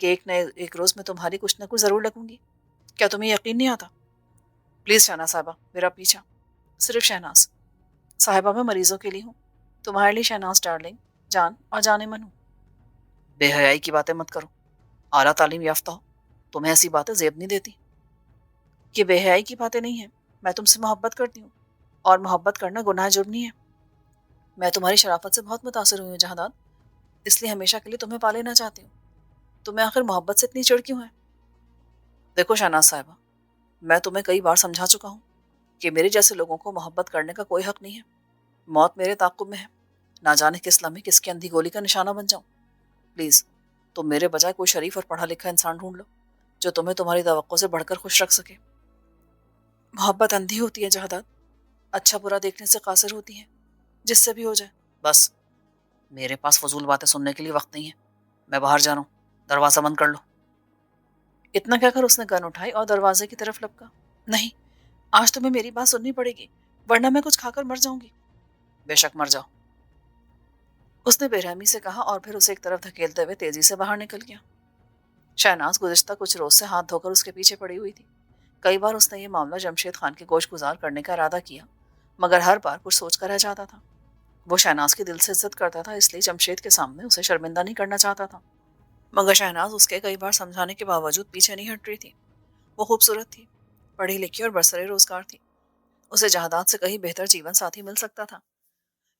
کہ ایک روز میں تمہاری کچھ نہ کچھ ضرور لگوں گی؟ کیا تمہیں یقین نہیں آتا؟ پلیز شہناز صاحبہ، میرا پیچھا۔ صرف شہناز صاحبہ، میں مریضوں کے لیے ہوں، تمہارے لیے شہناز ڈارلنگ، جان اور جانے من ہوں۔ بے حیائی کی باتیں مت کرو، اعلیٰ تعلیم یافتہ ہو، تمہیں ایسی باتیں زیب نہیں دیتی۔ یہ بے حیائی کی باتیں نہیں ہیں، میں تم سے محبت کرتی ہوں، اور محبت کرنا گناہ جرم نہیں ہے۔ میں تمہاری شرافت سے بہت متاثر ہوئی ہوں جہادات، اس لیے ہمیشہ کے لیے تمہیں پا لینا چاہتی ہوں۔ تمہیں آخر محبت سے اتنی چڑ کیوں ہے؟ دیکھو شہناز صاحبہ، میں تمہیں کئی بار سمجھا چکا ہوں کہ میرے جیسے لوگوں کو محبت کرنے کا کوئی حق نہیں ہے۔ موت میرے تعاقب میں ہے، نہ جانے کس لمحے کس کی اندھی گولی کا نشانہ بن جاؤں۔ پلیز تم میرے بجائے کوئی شریف اور پڑھا لکھا انسان ڈھونڈ لو جو تمہیں تمہاری توقع سے بڑھ کر خوش رکھ سکے۔ محبت اندھی ہوتی ہے جہادات، اچھا برا دیکھنے سے قاصر ہوتی ہے، جس سے بھی ہو جائے۔ بس، میرے پاس فضول باتیں سننے کے لیے وقت نہیں ہے، میں باہر جا رہا ہوں، دروازہ بند کر لو۔ اتنا کہہ کر اس نے گن اٹھائی اور دروازے کی طرف لپکا۔ نہیں، آج تمہیں میری بات سننی پڑے گی، ورنہ میں کچھ کھا کر مر جاؤں گی۔ بے شک مر جاؤ، اس نے بے رحمی سے کہا اور پھر اسے ایک طرف دھکیلتے ہوئے تیزی سے باہر نکل گیا۔ شہناز گزشتہ کچھ روز سے ہاتھ دھو کر اس کے پیچھے پڑی ہوئی تھی۔ کئی بار اس نے یہ معاملہ جمشید خان کے گوش گزار کرنے کا ارادہ کیا، مگر ہر بار کچھ سوچ کر رہ جاتا تھا۔ وہ شہناز کی دل سے عزت کرتا تھا، اس لیے جمشید کے سامنے اسے شرمندہ نہیں کرنا چاہتا تھا، مگر شہناز اس کے کئی بار سمجھانے کے باوجود پیچھے نہیں ہٹ رہی تھی۔ وہ خوبصورت تھی، پڑھی لکھی اور برسر روزگار تھی، اسے جہادات سے کہیں بہتر جیون ساتھی مل سکتا تھا۔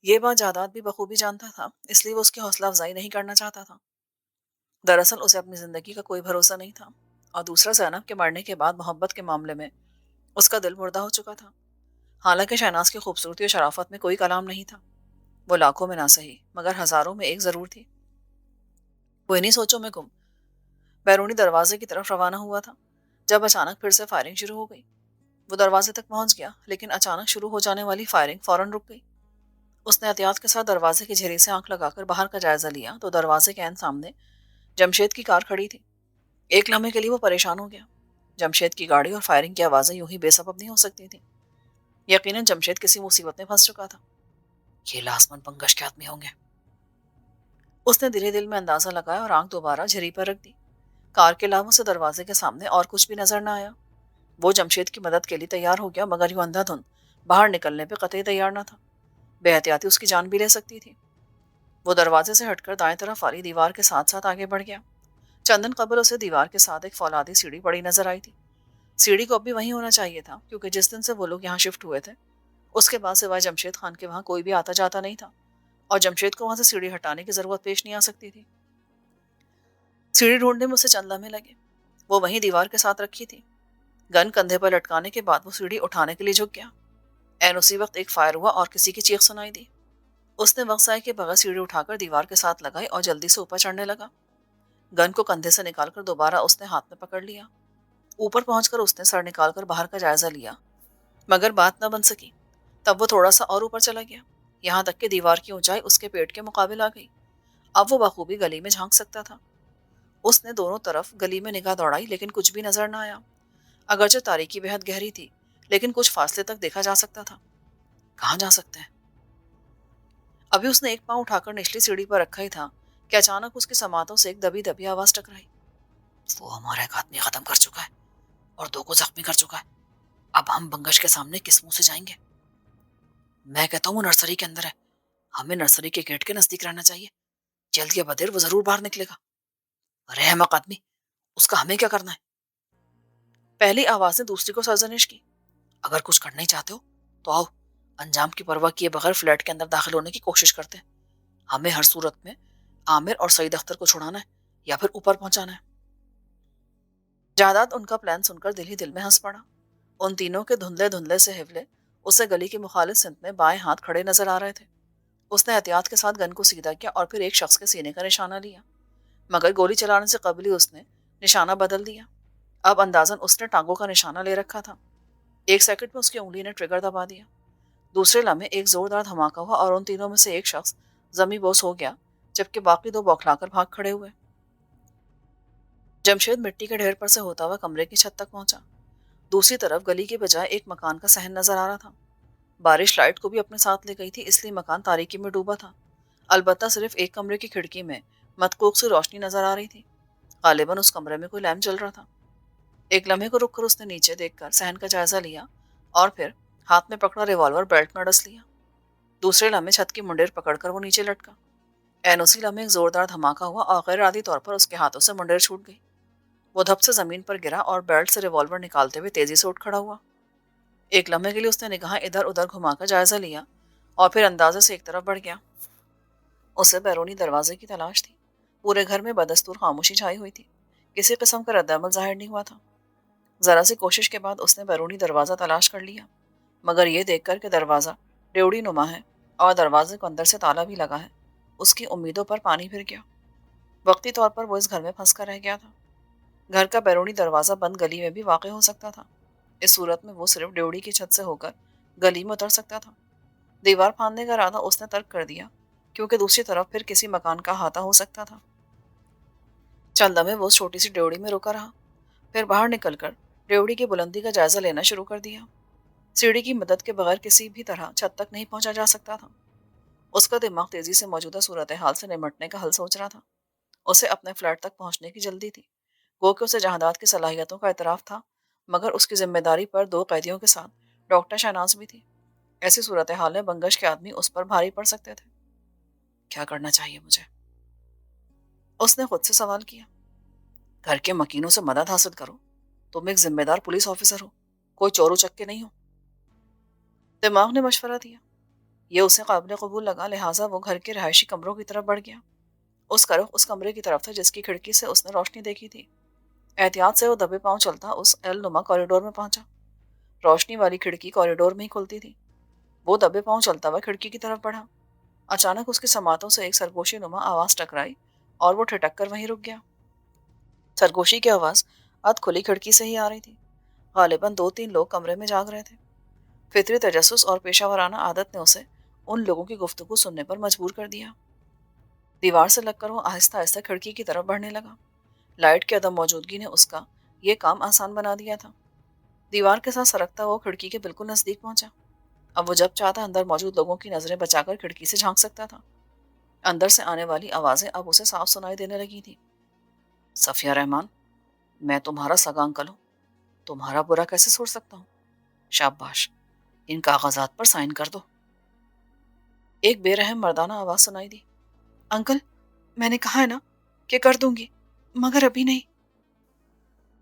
یہ بات جہادات بھی بخوبی جانتا تھا، اس لیے وہ اس کی حوصلہ افزائی نہیں کرنا چاہتا تھا۔ دراصل اسے اپنی زندگی کا کوئی بھروسہ نہیں تھا، اور دوسرا زینب کے مرنے کے بعد محبت کے معاملے میں اس کا دل مردہ ہو چکا تھا۔ حالانکہ شہناز کی خوبصورتی اور شرافت میں کوئی کلام نہیں تھا، وہ لاکھوں میں نہ سہی مگر ہزاروں میں ایک ضرور تھی۔ وہ انہی سوچوں میں گم بیرونی دروازے کی طرف روانہ ہوا تھا جب اچانک پھر سے فائرنگ شروع ہو گئی۔ وہ دروازے تک پہنچ گیا، لیکن اچانک شروع ہو جانے والی فائرنگ فوراً رک گئی۔ اس نے احتیاط کے ساتھ دروازے کی جھری سے آنکھ لگا کر باہر کا جائزہ لیا تو دروازے کے عین سامنے جمشید کی کار کھڑی تھی۔ ایک لمحے کے لیے وہ پریشان ہو گیا۔ جمشید کی گاڑی اور فائرنگ کی آوازیں یوں ہی بے سبب نہیں ہو سکتی تھیں۔ یقیناً جمشید کسی مصیبت میں پھنس چکا تھا۔ یہ لاسمن پنکج کے آدمی ہوں گے، اس نے دل میں اندازہ لگایا اور آنکھ دوبارہ جھری پر رکھ دی۔ کار کے علاوہ سے دروازے کے سامنے اور کچھ بھی نظر نہ آیا۔ وہ جمشید کی مدد کے لیے تیار ہو گیا، مگر یوں اندھا دھند باہر نکلنے پہ قطعی تیار نہ تھا۔ بے احتیاطی اس کی جان بھی لے سکتی تھی۔ وہ دروازے سے ہٹ کر دائیں طرف والی دیوار کے ساتھ ساتھ آگے بڑھ گیا۔ چندن قبل اسے دیوار کے ساتھ ایک فولادی سیڑھی پڑی نظر آئی تھی۔ سیڑھی کو اب بھی وہیں ہونا چاہیے تھا، کیونکہ جس دن سے وہ لوگ یہاں شفٹ ہوئے تھے اس کے بعد سوائے جمشید خان کے وہاں کوئی بھی آتا جاتا نہیں تھا، اور جمشید کو وہاں سے سیڑھی ہٹانے کی ضرورت پیش نہیں آ سکتی تھی۔ سیڑھی ڈھونڈنے میں اسے چند لمحے لگے۔ وہ وہیں دیوار کے ساتھ رکھی تھی۔ گن کندھے پر لٹکانے کے بعد وہ سیڑھی اٹھانے کے لیے جھک گیا۔ عین اسی وقت ایک فائر ہوا اور کسی کی چیخ سنائی دی۔ اس نے وقت ضائع کے بغیر سیڑھی اٹھا کر دیوار کے ساتھ لگائی اور جلدی سے اوپر چڑھنے لگا۔ گن کو کندھے سے نکال کر دوبارہ اس نے ہاتھ میں پکڑ لیا۔ اوپر پہنچ کر اس نے سر نکال کر باہر کا جائزہ لیا، مگر بات نہ بن سکی۔ تب وہ تھوڑا سا اور اوپر چلا گیا، یہاں تک کہ دیوار کی اونچائی اس کے پیٹ کے مقابل آ گئی۔ اب وہ بخوبی گلی میں جھانک سکتا تھا۔ اس نے دونوں طرف گلی میں نگاہ دوڑائی، لیکن کچھ بھی نظر نہ آیا۔ اگرچہ تاریکی بہت گہری تھی، لیکن کچھ فاصلے تک دیکھا جا سکتا تھا۔ کہاں جا سکتے ہیں؟ ابھی اس نے ایک پاؤں اٹھا کر نچلی سیڑھی پر رکھا ہی تھا کہ اچانک اس کی سماعتوں سے ایک دبی دبی آواز ٹکرائی۔ وہ ہمارا ایک آدمی ختم کر چکا ہے اور دو کو زخمی کر چکا ہے، اب ہم بنگش کے سامنے کس منہ سے جائیں گے؟ میں کہتا ہوں وہ نرسری کے اندر ہے، ہمیں نرسری کے گیٹ کے نزدیک رہنا چاہیے، جلد یا بدیر وہ ضرور باہر نکلے گا۔ ارے احمق آدمی، اس کا ہمیں کیا کرنا ہے؟ پہلی آواز نے دوسری کو سرزنش کی۔ اگر کچھ کرنا ہی چاہتے ہو تو آؤ، انجام کی پرواہ کیے بغیر فلیٹ کے اندر داخل ہونے کی کوشش کرتے ہیں۔ ہمیں ہر صورت میں عامر اور سعید اختر کو چھڑانا ہے یا پھر اوپر پہنچانا ہے۔ جائیداد ان کا پلان سن کر دل ہی دل میں ہنس پڑا۔ ان تینوں کے دھندلے دھندلے سے حوالے اسے گلی کی مخالف سمت میں بائیں ہاتھ کھڑے نظر آ رہے تھے۔ اس نے احتیاط کے ساتھ گن کو سیدھا کیا اور پھر ایک شخص کے سینے کا نشانہ لیا، مگر گولی چلانے سے قبل ہی اس نے نشانہ بدل دیا۔ اب اندازاً اس نے ٹانگوں کا نشانہ لے رکھا تھا۔ ایک سیکنڈ میں اس کی انگلی نے ٹریگر دبا دیا۔ دوسرے لمحے ایک زوردار دھماکہ ہوا اور ان تینوں میں سے ایک شخص زمیں بوس ہو گیا، جبکہ باقی دو بوکھلا کر بھاگ کھڑے ہوئے۔ جمشید مٹی کے ڈھیر پر سے ہوتا ہوا کمرے کی چھت تک پہنچا۔ دوسری طرف گلی کے بجائے ایک مکان کا صحن نظر آ رہا تھا۔ بارش لائٹ کو بھی اپنے ساتھ لے گئی تھی، اس لیے مکان تاریکی میں ڈوبا تھا۔ البتہ صرف ایک کمرے کی کھڑکی میں متکوک سی روشنی نظر آ رہی تھی۔ غالباً اس کمرے میں کوئی لیمپ جل رہا تھا۔ ایک لمحے کو رک کر اس نے نیچے دیکھ کر صحن کا جائزہ لیا اور پھر ہاتھ میں پکڑا ریوالور بیلٹ میں ڈس لیا۔ دوسرے لمحے چھت کی منڈیر پکڑ کر وہ نیچے لٹکا۔ عین اسی لمحے ایک زوردار دھماکہ ہوا اور غیر عادی طور پر اس کے ہاتھوں سے منڈیر چھوٹ گئی۔ وہ دھپ سے زمین پر گرا اور بیلٹ سے ریوالور نکالتے ہوئے تیزی سے اٹھ کھڑا ہوا۔ ایک لمحے کے لیے اس نے نگاہیں ادھر ادھر گھما کر جائزہ لیا اور پھر اندازے سے ایک طرف بڑھ گیا۔ اسے بیرونی دروازے کی تلاش تھی۔ پورے گھر میں بدستور خاموشی چھائی ہوئی تھی۔ کسی قسم کا رد عمل ظاہر نہیں ہوا تھا۔ ذرا سی کوشش کے بعد اس نے بیرونی دروازہ تلاش کر لیا، مگر یہ دیکھ کر کہ دروازہ ڈیوڑی نما ہے اور دروازے کو اندر سے تالا بھی لگا ہے، اس کی امیدوں پر پانی پھر گیا۔ وقتی طور پر وہ اس گھر میں پھنس کر رہ گیا تھا۔ گھر کا بیرونی دروازہ بند گلی میں بھی واقع ہو سکتا تھا۔ اس صورت میں وہ صرف ڈیوڑی کی چھت سے ہو کر گلی میں اتر سکتا تھا۔ دیوار پھاندنے کا ارادہ اس نے ترک کر دیا، کیونکہ دوسری طرف پھر کسی مکان کا احاطہ ہو سکتا تھا۔ چند لمحے وہ اس چھوٹی سی ڈیوڑی میں رکا رہا، پھر باہر نکل کر ڈیوڑی کی بلندی کا جائزہ لینا شروع کر دیا۔ سیڑھی کی مدد کے بغیر کسی بھی طرح چھت تک نہیں پہنچا جا سکتا تھا۔ اس کا دماغ تیزی سے موجودہ صورتحال سے نمٹنے کا حل سوچ رہا تھا۔ اسے اپنے فلیٹ تک پہنچنے کی جلدی تھی۔ گو کہ اسے جہادات کی صلاحیتوں کا اعتراف تھا، مگر اس کی ذمہ داری پر دو قیدیوں کے ساتھ ڈاکٹر شہناز بھی تھی۔ ایسی صورتحال میں بنگش کے آدمی اس پر بھاری پڑ سکتے تھے۔ کیا کرنا چاہیے مجھے؟ اس نے خود سے سوال کیا۔ گھر کے مکینوں سے مدد حاصل کرو۔ تم ایک ذمہ دار پولیس آفیسر ہو، کوئی چورو چکے نہیں ہو۔ دماغ نے مشورہ دیا۔ یہ اسے قابل قبول لگا، لہٰذا وہ گھر کے رہائشی کمروں کی طرف بڑھ گیا۔ اس کا رخ اس کمرے کی طرف تھا جس کی کھڑکی سے اس نے روشنی دیکھی تھی۔ احتیاط سے وہ دبے پاؤں چلتا اس ایل نما کوریڈور میں پہنچا۔ روشنی والی کھڑکی کوریڈور میں ہی کھلتی تھی۔ وہ دبے پاؤں چلتا ہوا کھڑکی کی طرف بڑھا۔ اچانک اس کی سماعتوں سے ایک سرگوشی نما آواز ٹکرائی اور وہ ٹھٹک کر وہیں رک گیا۔ سرگوشی کی آواز ادھ کھلی کھڑکی سے ہی آ رہی تھی۔ غالباً 2-3 لوگ کمرے میں جاگ رہے تھے۔ فطری تجسس اور پیشہ ورانہ عادت نے اسے ان لوگوں کی گفتگو سننے پر مجبور کر دیا۔ دیوار سے لگ کر وہ آہستہ آہستہ کھڑکی کی طرف بڑھنے لگا۔ لائٹ کی عدم موجودگی نے اس کا یہ کام آسان بنا دیا تھا۔ دیوار کے ساتھ سرکتا وہ کھڑکی کے بالکل نزدیک پہنچا۔ اب وہ جب چاہتا اندر موجود لوگوں کی نظریں بچا کر کھڑکی سے جھانک سکتا تھا۔ اندر سے آنے والی آوازیں اب اسے صاف سنائی دینے لگی تھی۔ صفیہ رحمان، میں تمہارا سگا انکل ہوں۔ تمہارا برا کیسے سوچ سکتا ہوں؟ شاباش، ان کاغذات پر سائن کر دو۔ ایک بے رحم مردانہ آواز سنائی دی۔ انکل، میں نے کہا ہے نا کہ کر دوں گی، مگر ابھی نہیں۔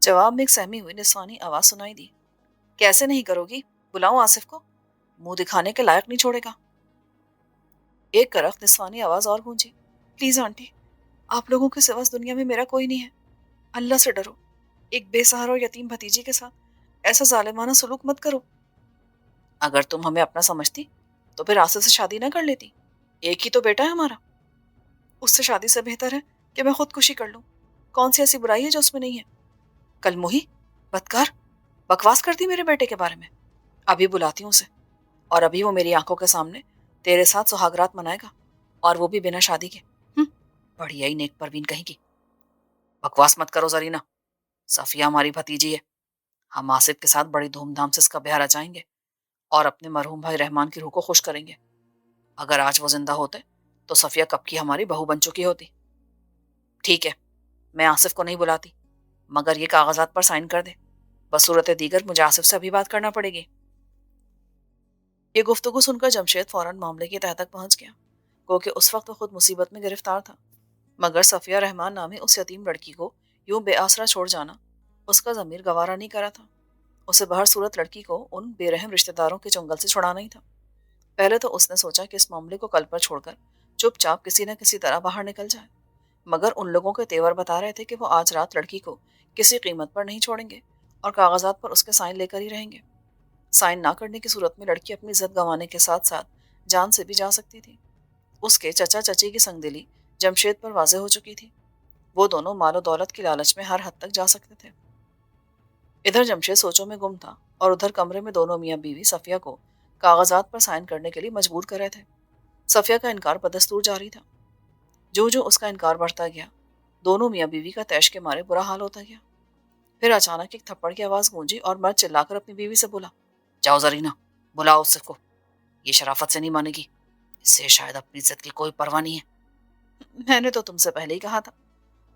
جواب میں ایک سہمی ہوئی نسوانی آواز سنائی دی۔ کیسے نہیں کرو گی؟ بلاؤں آصف کو؟ منہ دکھانے کے لائق نہیں چھوڑے گا۔ ایک کرخت نسوانی آواز اور گونجی۔ پلیز آنٹی، آپ لوگوں کے سوا اس دنیا میں میرا کوئی نہیں ہے۔ اللہ سے ڈرو۔ ایک بے سہارا اور یتیم بھتیجی کے ساتھ ایسا ظالمانہ سلوک مت کرو۔ اگر تم ہمیں اپنا سمجھتی تو پھر آصف سے شادی نہ کر لیتی۔ ایک ہی تو بیٹا ہے ہمارا۔ اس سے شادی سے بہتر ہے کہ میں خودکشی کر لوں۔ کون سی ایسی برائی ہے جو اس میں نہیں ہے؟ کل موہی، بدکار، بکواس کرتی میرے بیٹے کے بارے میں۔ ابھی بلاتی ہوں اسے، اور ابھی وہ میری آنکھوں کے سامنے تیرے ساتھ سہاگرات منائے گا، اور وہ بھی بنا شادی کے۔ بڑھیا ہی نیک پروین کہیں گی۔ بکواس مت کرو زرینہ، صفیہ ہماری بھتیجی ہے۔ ہم آصف کے ساتھ بڑی دھوم دھام سے اس کا بیاہ رچائیں گے اور اپنے مرحوم بھائی رحمان کی روح کو خوش کریں گے۔ اگر آج وہ زندہ ہوتے تو صفیہ کب کی ہماری بہو بن چکی ہوتی۔ ٹھیک ہے، میں آصف کو نہیں بلاتی، مگر یہ کاغذات پر سائن کر دے۔ بصورت دیگر مجھے آصف سے ابھی بات کرنا پڑے گی۔ یہ گفتگو سن کر جمشید فوراً معاملے کی تہہ تک پہنچ گیا، کیونکہ اس وقت وہ خود مصیبت میں گرفتار تھا۔ مگر صفیہ رحمان نامی اس یتیم لڑکی کو یوں بے آسرا چھوڑ جانا اس کا ضمیر گوارا نہیں کرا تھا۔ اسے بہر صورت لڑکی کو ان بے رحم رشتہ داروں کے چنگل سے چھڑانا ہی تھا۔ پہلے تو اس نے سوچا کہ اس معاملے کو کل پر چھوڑ کر چپ چاپ کسی نہ کسی طرح باہر نکل جائے، مگر ان لوگوں کے تیور بتا رہے تھے کہ وہ آج رات لڑکی کو کسی قیمت پر نہیں چھوڑیں گے اور کاغذات پر اس کے سائن لے کر ہی رہیں گے۔ سائن نہ کرنے کی صورت میں لڑکی اپنی عزت گنوانے کے ساتھ ساتھ جان سے بھی جا سکتی تھی۔ اس کے چچا چچی کی سنگ دلی جمشید پر واضح ہو چکی تھی۔ وہ دونوں مال و دولت کی لالچ میں ہر حد تک جا سکتے تھے۔ ادھر جمشید سوچوں میں گم تھا اور ادھر کمرے میں دونوں میاں بیوی صفیہ کو کاغذات پر سائن کرنے کے لیے مجبور کر رہے تھے۔ صفیہ کا انکار بدستور جاری تھا۔ جو جو اس کا انکار بڑھتا گیا، دونوں میاں بیوی کا طیش کے مارے برا حال ہوتا گیا۔ پھر اچانک ایک تھپڑ کی آواز گونجی اور مرد چلا کر اپنی بیوی سے بولا، جاؤ زرینہ، بلاؤ اس کو، یہ شرافت سے نہیں مانے گی، اس سے شاید اپنی عزت کی کوئی پرواہ نہیں ہے۔ میں نے تو تم سے پہلے ہی کہا تھا،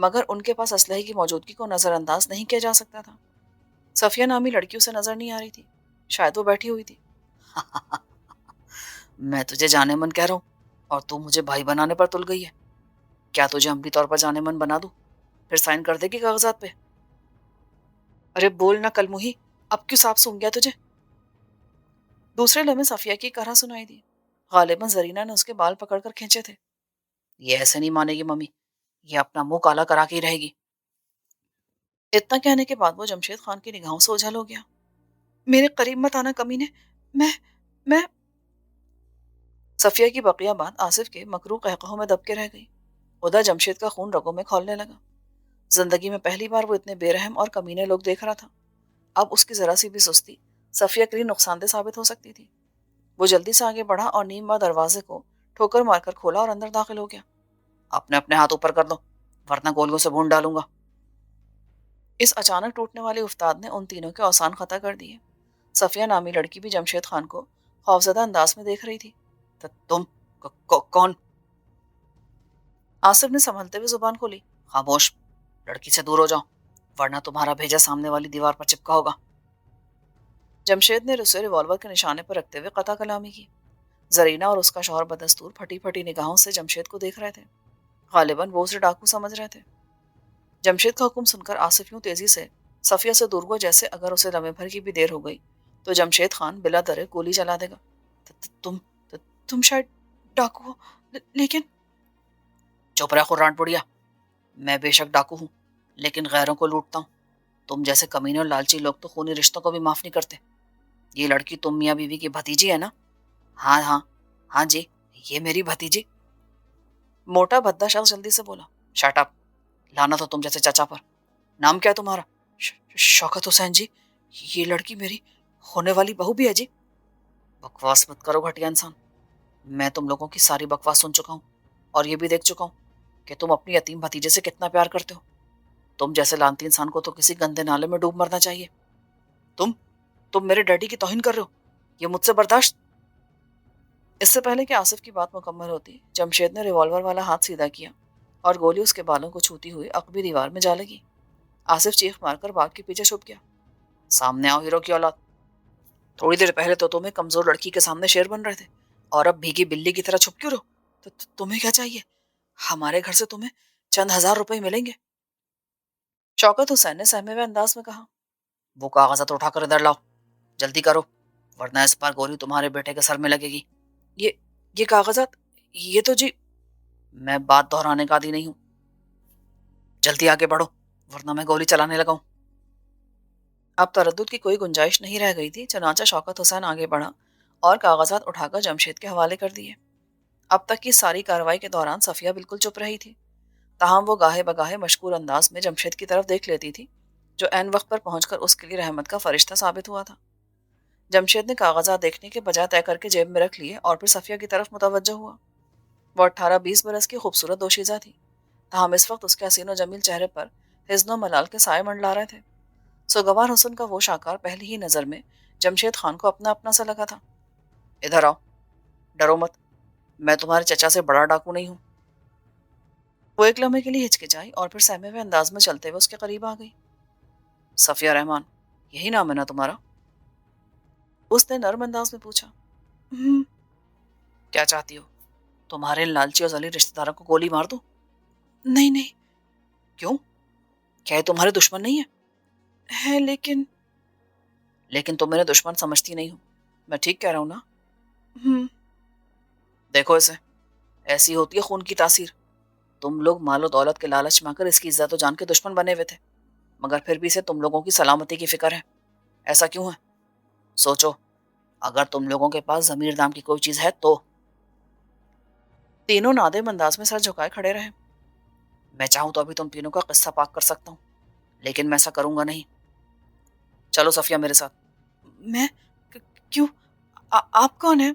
مگر ان کے پاس اسلحے کی موجودگی کو نظر انداز نہیں کیا جا سکتا تھا۔ صفیہ نامی لڑکی اسے نظر نہیں آ رہی تھی، شاید وہ بیٹھی ہوئی تھی۔ میں تجھے جانے من کہہ رہا ہوں اور تو مجھے بھائی بنانے پر تل گئی ہے۔ کیا تجھے عملی طور پر جانے من بنا دوں، پھر سائن کر دے گی کاغذات پہ؟ ارے بول نہ کل مہی، اب کیوں سانپ سونگ گیا تجھے؟ دوسرے لمحے صفیہ کی کرا سنائی دی۔ غالباً زرینہ نے اس کے بال پکڑ کر کھینچے تھے۔ یہ ایسے نہیں مانے گی ممی، یہ اپنا منہ کالا کرا کے ہی رہے گی۔ اتنا کہنے کے بعد وہ جمشید خان کی نگاہوں سے اوجھل ہو گیا۔ میرے قریب مت آنا کمینے، میں صفیہ کی بقیہ بات آصف کے مکروہ قہقہوں میں دب کے رہ گئی۔ ادھر جمشید کا خون رگوں میں کھولنے لگا۔ زندگی میں پہلی بار وہ اتنے بے رحم اور کمینے لوگ دیکھ رہا تھا۔ اب اس کی ذرا سی بھی سستی صفیہ کے لیے نقصان دہ ثابت ہو سکتی تھی۔ وہ جلدی سے آگے بڑھا اور نیم باں دروازے کو ٹھوکر مار کر کھولا اور اندر داخل ہو گیا۔ اپنے اپنے ہاتھ اوپر کر دو ورنہ گولیوں سے بھون ڈالوں گا۔ اس اچانک ٹوٹنے والی افتاد نے ان تینوں کے اوسان خطا کر دیے۔ صفیہ نامی لڑکی بھی جمشید خان کو خوفزدہ انداز میں دیکھ رہی تھی۔ تم کون؟ آصف نے سنبھلتے ہوئے زبان کھولی۔ خاموش، لڑکی سے دور ہو جاؤ ورنہ تمہارا بھیجا سامنے والی دیوار پر چپکا ہوگا۔ جمشید نے اسے ریوالور کے نشانے پر رکھتے ہوئے قطع کلامی کی۔ زرینہ اور اس کا شوہر بدستور پھٹی پھٹی نگاہوں سے جمشید کو دیکھ رہے تھے۔ غالباً وہ اسے ڈاکو سمجھ رہے تھے۔ جمشید کا حکم سن کر آصف یوں تیزی سے صفیہ سے دور ہوا جیسے اگر اسے لمحے بھر کی بھی دیر ہو گئی تو جمشید خان بلا درے گولی چلا دے گا۔ تم شاید ڈاکو ہو، لیکن چپ رہ خران پڑیا، میں بے شک ڈاکو ہوں لیکن غیروں کو لوٹتا ہوں۔ تم جیسے کمینے اور لالچی لوگ تو خونی رشتوں کو بھی معاف نہیں کرتے۔ یہ لڑکی تم میاں بیوی کی بھتیجی ہے نا؟ ہاں جی، یہ میری بھتیجی۔ موٹا بھدا شخص جلدی سے بولا۔ شٹ اپ، لعنت ہو تم جیسے چچا پر۔ نام کیا ہے تمہارا؟ شوکت حسین جی۔ یہ لڑکی میری ہونے والی بہو بھی ہے جی۔ بکواس مت کرو گھٹیا انسان، میں تم لوگوں کی ساری بکواس سن چکا ہوں اور یہ بھی دیکھ چکا ہوں کہ تم اپنی یتیم بھتیجے سے کتنا پیار کرتے ہو۔ تم جیسے لانتی انسان کو تو کسی گندے نالے میں ڈوب مرنا چاہیے۔ تم میرے ڈیڈی کی توہین کر رہے ہو، یہ مجھ سے برداشت؟ اس سے پہلے کہ آصف کی بات مکمل ہوتی جمشید نے ریوالور والا ہاتھ سیدھا کیا اور گولی اس کے بالوں کو چھوتی ہوئی عقبی دیوار میں جا لگی۔ آصف چیخ مار کر باغ کے پیچھے چھپ گیا۔ سامنے آؤ ہیرو کی اولاد، تھوڑی دیر پہلے تو تمہیں کمزور لڑکی کے سامنے شیر بن رہے تھے اور اب بھیگی بلی کی طرح چھپ کیوں رہو؟ تو تمہیں کیا چاہیے؟ ہمارے گھر سے تمہیں چند ہزار روپے ملیں گے۔ شوکت حسین نے سہمے ہوئے انداز میں کہا۔ وہ کاغذات اٹھا کر ادھر لاؤ، جلدی کرو ورنہ اس بار گولی تمہارے بیٹے کے سر میں لگے گی۔ یہ کاغذات، یہ تو جی، میں بات دہرانے کا عادی نہیں ہوں، جلدی آگے بڑھو ورنہ میں گولی چلانے لگا ہوں۔ اب تردد کی کوئی گنجائش نہیں رہ گئی تھی، چنانچہ شوکت حسین آگے بڑھا اور کاغذات اٹھا کر جمشید کے حوالے کر دیے۔ اب تک کی ساری کارروائی کے دوران صفیہ بالکل چپ رہی تھی، تاہم وہ گاہے بگاہے مشکور انداز میں جمشید کی طرف دیکھ لیتی تھی جو عین وقت پر پہنچ کر اس کے لیے رحمت کا فرشتہ ثابت ہوا تھا۔ جمشید نے کاغذات دیکھنے کے بجائے طے کر کے جیب میں رکھ لیے اور پھر صفیہ کی طرف متوجہ ہوا۔ وہ 18-20 برس کی خوبصورت دوشیزہ تھی، تاہم اس وقت اس کے حسین و جمیل چہرے پر حزن و ملال کے سائے منڈلا رہے تھے۔ سوگوار حسن کا وہ شاہکار پہلی ہی نظر میں جمشید خان کو اپنا اپنا سا لگا تھا۔ ادھر آؤ، ڈرو مت، میں تمہارے چچا سے بڑا ڈاکو نہیں ہوں۔ وہ ایک لمحے کے لیے ہچکچائی اور پھر سہمے ہوئے انداز میں چلتے ہوئے اس کے قریب آ گئی۔ صفیہ رحمان، یہی نام ہے نا تمہارا؟ اس نے نرم انداز میں پوچھا۔ کیا چاہتی ہو؟ تمہارے لالچی اور ذلیل رشتہ داروں کو گولی مار دوں؟ نہیں۔ کیوں؟ کیا یہ تمہارے دشمن نہیں ہے؟ لیکن تم میرے دشمن سمجھتی نہیں ہو، میں ٹھیک کہہ رہا ہوں نا؟ دیکھو اسے، ایسی ہوتی ہے خون کی تاثیر۔ تم لوگ مال و دولت کے لالچ میں آ کر اس کی عزت و جان کے دشمن بنے ہوئے تھے، مگر پھر بھی اسے تم لوگوں کی سلامتی کی فکر ہے۔ ایسا کیوں ہے؟ سوچو، اگر تم لوگوں کے پاس ضمیر نام کی کوئی چیز ہے تو۔ تینوں نادم انداز میں سر جھکائے کھڑے رہے۔ میں چاہوں تو ابھی تم تینوں کا قصہ پاک کر سکتا ہوں، لیکن میں ایسا کروں گا نہیں۔ چلو صفیہ میرے ساتھ۔ میں؟ کیوں؟ آپ کون ہیں؟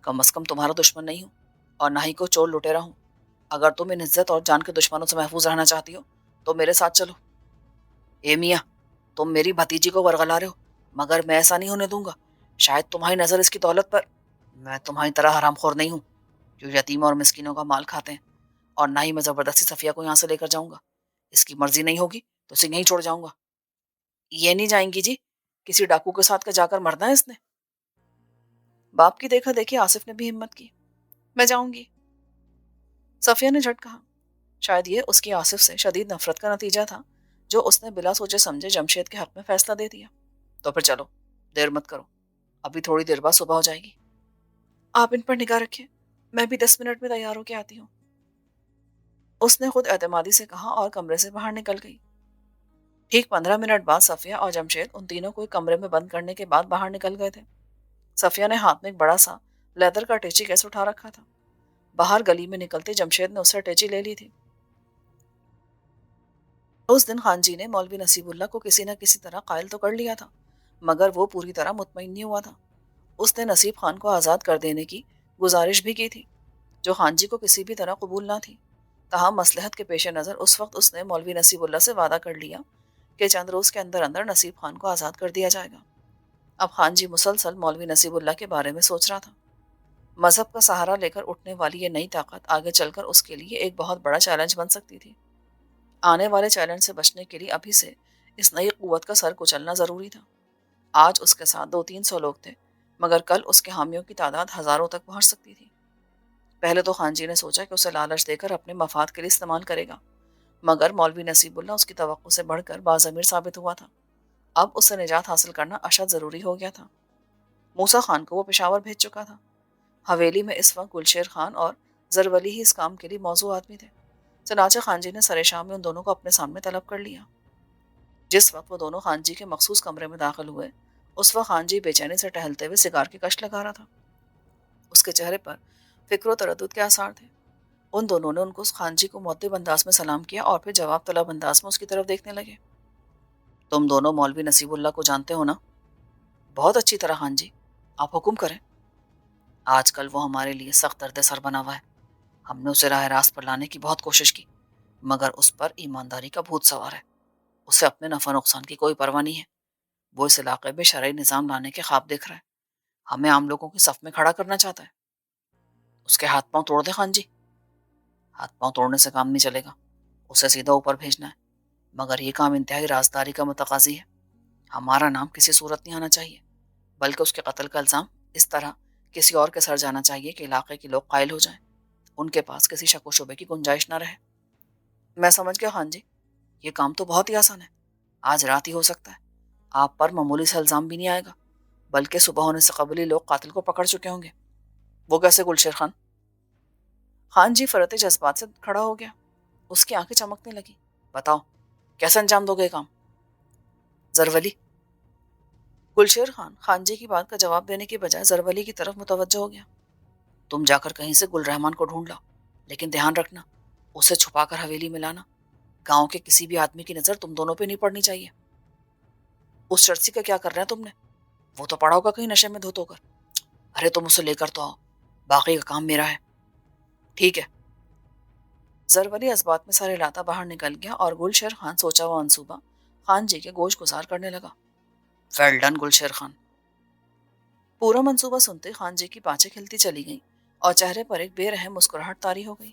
کم از کم تمہارا دشمن نہیں ہوں اور نہ ہی کوئی چور لٹیرا ہوں۔ اگر تم ان عزت اور جان کے دشمنوں سے محفوظ رہنا چاہتی ہو تو میرے ساتھ چلو۔ اے میاں، تم میری بھتیجی کو ورغلا رہے ہو، مگر میں ایسا نہیں ہونے دوں گا۔ شاید تمہاری نظر اس کی دولت پر، میں تمہاری طرح حرام خور نہیں ہوں جو یتیم اور مسکینوں کا مال کھاتے ہیں اور نہ ہی میں زبردستی صفیہ کو یہاں سے لے کر جاؤں گا. اس کی مرضی نہیں ہوگی تو اسے یہیں چھوڑ جاؤں گا. یہ نہیں جائیں گی جی. کسی ڈاکو کے ساتھ کا جا کر مرنا ہے اس نے. باپ کی دیکھا دیکھی آصف نے بھی ہمت کی. میں جاؤں گی. صفیہ نے جھٹ کہا. شاید یہ اس کی آصف سے شدید نفرت کا نتیجہ تھا جو اس نے بلا سوچے سمجھے جمشید کے حق میں فیصلہ دے دیا. تو پھر چلو، دیر مت کرو، ابھی تھوڑی دیر بعد صبح ہو جائے گی. آپ ان پر نگاہ رکھیں، میں بھی 10 منٹ میں تیار ہو کے آتی ہوں. اس نے خود اعتمادی سے کہا اور کمرے سے باہر نکل گئی. ٹھیک 15 منٹ بعد صفیہ اور جمشید ان تینوں کو ایک کمرے میں بند کرنے کے بعد باہر نکل گئے تھے. صفیہ نے ہاتھ میں ایک بڑا سا لیدر کا ٹیچی کیس اٹھا رکھا تھا. باہر گلی میں نکلتے جمشید نے اس سے ٹیچی لے لی تھی. اس دن خان جی نے مولوی نصیب اللہ کو کسی نہ کسی طرح قائل تو کر لیا تھا، مگر وہ پوری طرح مطمئن نہیں ہوا تھا. اس نے نصیب خان کو آزاد کر دینے کی گزارش بھی کی تھی، جو خان جی کو کسی بھی طرح قبول نہ تھی. تاہم مصلحت کے پیش نظر اس وقت اس نے مولوی نصیب اللہ سے وعدہ کر لیا کہ چند روز کے اندر اندر نصیب خان کو آزاد کر دیا جائے گا. اب خان جی مسلسل مولوی نصیب اللہ کے بارے میں سوچ رہا تھا. مذہب کا سہارا لے کر اٹھنے والی یہ نئی طاقت آگے چل کر اس کے لیے ایک بہت بڑا چیلنج بن سکتی تھی. آنے والے چیلنج سے بچنے کے لیے ابھی سے اس نئی قوت کا سر کچلنا ضروری تھا. آج اس کے ساتھ 200-300 لوگ تھے، مگر کل اس کے حامیوں کی تعداد ہزاروں تک پہنچ سکتی تھی. پہلے تو خان جی نے سوچا کہ اسے لالچ دے کر اپنے مفاد کے لیے استعمال کرے گا، مگر مولوی نصیب اللہ اس کی توقع سے بڑھ کر باضمیر ثابت ہوا تھا. اب اسے نجات حاصل کرنا اشد ضروری ہو گیا تھا. موسیٰ خان کو وہ پشاور بھیج چکا تھا. حویلی میں اس وقت گلشیر خان اور زرولی ہی اس کام کے لیے موزوں آدمی تھے. چنانچہ خان جی نے سر شام میں ان دونوں کو اپنے سامنے طلب کر لیا. جس وقت وہ دونوں خان جی کے مخصوص کمرے میں داخل ہوئے، اس وقت خان جی بے چینی سے ٹہلتے ہوئے سگار کی کش لگا رہا تھا. اس کے چہرے پر فکر و تردد کے آثار تھے. ان دونوں نے ان کو خان جی کو مؤدب انداز میں سلام کیا اور پھر جواب طلب انداز میں اس کی طرف دیکھنے لگے. تم دونوں مولوی نصیب اللہ کو جانتے ہو نا؟ بہت اچھی طرح خان جی. آپ حکم کریں. آج کل وہ ہمارے لیے سخت درد سر بنا ہوا ہے. ہم نے اسے راہ راست پر لانے کی بہت کوشش کی، مگر اس پر ایمانداری کا بھوت سوار ہے. اسے اپنے نفع نقصان کی کوئی پرواہ نہیں ہے. وہ اس علاقے میں شرعی نظام لانے کے خواب دیکھ رہا ہے. ہمیں عام لوگوں کی صف میں کھڑا کرنا چاہتا ہے. اس کے ہاتھ پاؤں توڑ دے خان جی. ہاتھ پاؤں توڑنے سے کام نہیں چلے گا. اسے سیدھا اوپر بھیجنا ہے، مگر یہ کام انتہائی رازداری کا متقاضی ہے. ہمارا نام کسی صورت نہیں آنا چاہیے، بلکہ اس کے قتل کا الزام اس طرح کسی اور کے سر جانا چاہیے کہ علاقے کے لوگ قائل ہو جائیں، ان کے پاس کسی شک و شبے کی گنجائش نہ رہے. میں سمجھ گیا خان جی. یہ کام تو بہت ہی آسان ہے. آج رات ہی ہو سکتا ہے. آپ پر معمولی سے الزام بھی نہیں آئے گا، بلکہ صبح ہونے سے قبل ہی لوگ قاتل کو پکڑ چکے ہوں گے. وہ کیسے گلشیر خان؟ خان جی فرط جذبات سے کھڑا ہو گیا. اس کی آنکھیں چمکنے لگی. بتاؤ، کیسے انجام دو گے کام؟ زرولی. گلشیر خان جی کی بات کا جواب دینے کے بجائے زرولی کی طرف متوجہ ہو گیا. تم جا کر کہیں سے گل رحمان کو ڈھونڈ لاؤ، لیکن دھیان رکھنا اسے چھپا کر حویلی میں لانا. گاؤں کے کسی بھی آدمی کی نظر تم دونوں پہ نہیں پڑنی چاہیے. اس شرطی کا کیا کر رہے ہیں تم نے؟ وہ تو پڑا ہوگا کہیں نشے میں دھوت ہو کر. ارے تم اسے لے کر تو آؤ، باقی کا کام میرا ہے. ٹھیک ہے. زرولی اس بات میں سارے لاتا باہر نکل گیا اور گلشیر خان سوچا ہوا منصوبہ خان جی کے گوش گزار کرنے لگا. Well done Gulsher Khan. پورا منصوبہ سنتے خان جی کی پانچیں کھلتی چلی گئیں اور چہرے پر ایک بے رحم مسکراہٹ طاری ہو گئی.